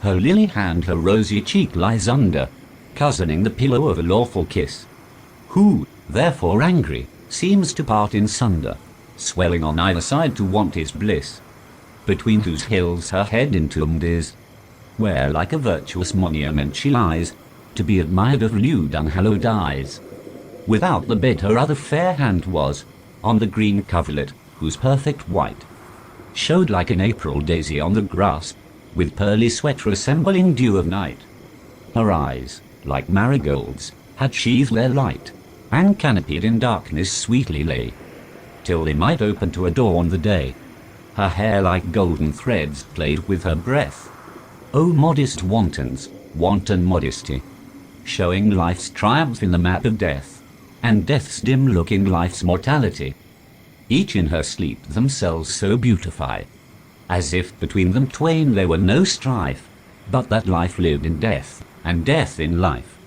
Her lily hand her rosy cheek lies under, cousining the pillow of a lawful kiss. Who, therefore angry, seems to part in sunder, swelling on either side to want his bliss, between whose hills her head entombed is, where like a virtuous monument she lies, to be admired of lewd unhallowed eyes. Without the bed her other fair hand was, on the green coverlet, whose perfect white showed like an April daisy on the grass, with pearly sweat resembling dew of night. Her eyes, like marigolds, had sheathed their light, and canopied in darkness sweetly lay, till they might open to adorn the day. Her hair like golden threads played with her breath. O modest wantons, wanton modesty, showing life's triumph in the map of death, and death's dim look in life's mortality. Each in her sleep themselves so beautify, as if between them twain there were no strife, but that life lived in death, and death in life.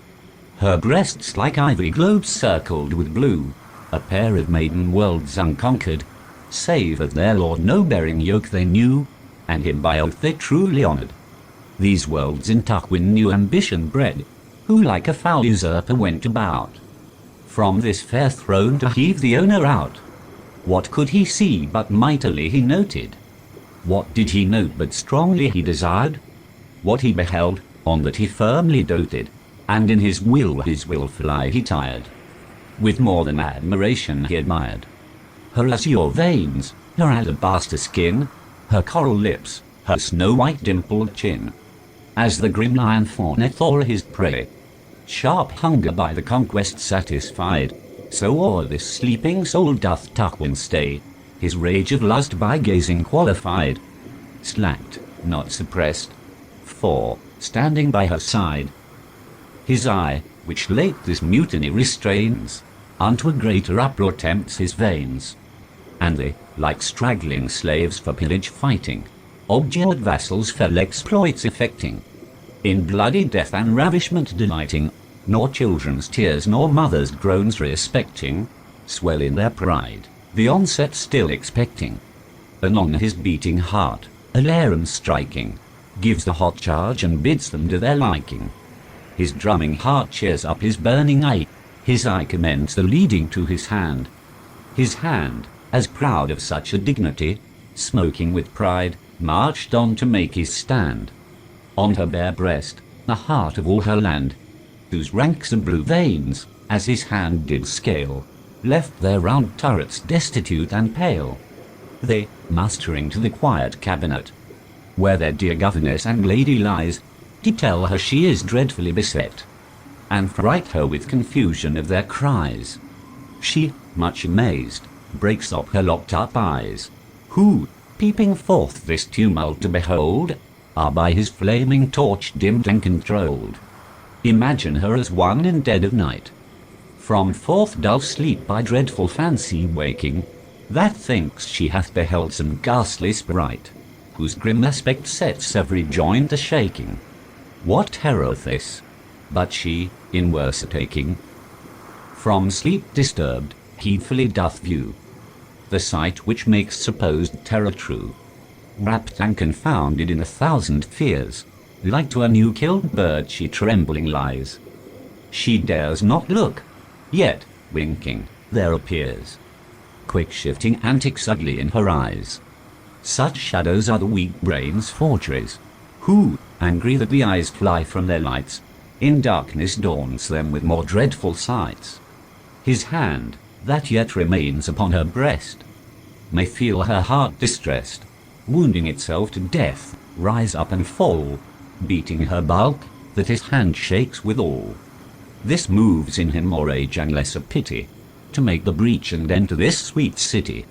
Her breasts like ivory globes circled with blue, a pair of maiden worlds unconquered, save that their lord no bearing yoke they knew, and him by oath they truly honoured. These worlds in Tarquin new ambition bred, who like a foul usurper went about, from this fair throne to heave the owner out. What could he see but mightily he noted? What did he note but strongly he desired? What he beheld, on that he firmly doted, and in his wilful eye he tired. With more than admiration he admired her azure veins, her alabaster skin, her coral lips, her snow-white dimpled chin. As the grim lion fawneth o'er his prey, sharp hunger by the conquest satisfied, so o'er this sleeping soul doth Tarquin stay, his rage of lust by gazing qualified, slacked, not suppressed, for, standing by her side, his eye, which late this mutiny restrains, unto a greater uproar tempts his veins, and they, like straggling slaves for pillage fighting, obdurate vassals fell exploits effecting, in bloody death and ravishment delighting, nor children's tears nor mothers' groans respecting, swell in their pride, the onset still expecting. Anon his beating heart, alarum striking, gives the hot charge and bids them to their liking. His drumming heart cheers up his burning eye, his eye commends the leading to his hand, as proud of such a dignity, smoking with pride, marched on to make his stand. On her bare breast, the heart of all her land, whose ranks of blue veins, as his hand did scale, left their round turrets destitute and pale. They, mustering to the quiet cabinet, where their dear governess and lady lies, did tell her she is dreadfully beset, and fright her with confusion of their cries. She, much amazed, breaks up her locked-up eyes, who, peeping forth this tumult to behold, are by his flaming torch dimmed and controlled. Imagine her as one in dead of night, from forth dull sleep by dreadful fancy waking, that thinks she hath beheld some ghastly sprite, whose grim aspect sets every joint a-shaking. What terror this? But she, in worse taking, from sleep disturbed, heedfully doth view the sight which makes supposed terror true. Wrapped and confounded in 1,000 fears, like to a new killed bird she trembling lies. She dares not look, yet, winking, there appears quick-shifting antics ugly in her eyes. Such shadows are the weak brain's forgeries, who, angry that the eyes fly from their lights, in darkness daunts them with more dreadful sights. His hand, that yet remains upon her breast, may feel her heart distressed, wounding itself to death, rise up and fall, beating her bulk, that his hand shakes withal. This moves in him more rage and less of pity, to make the breach and enter this sweet city,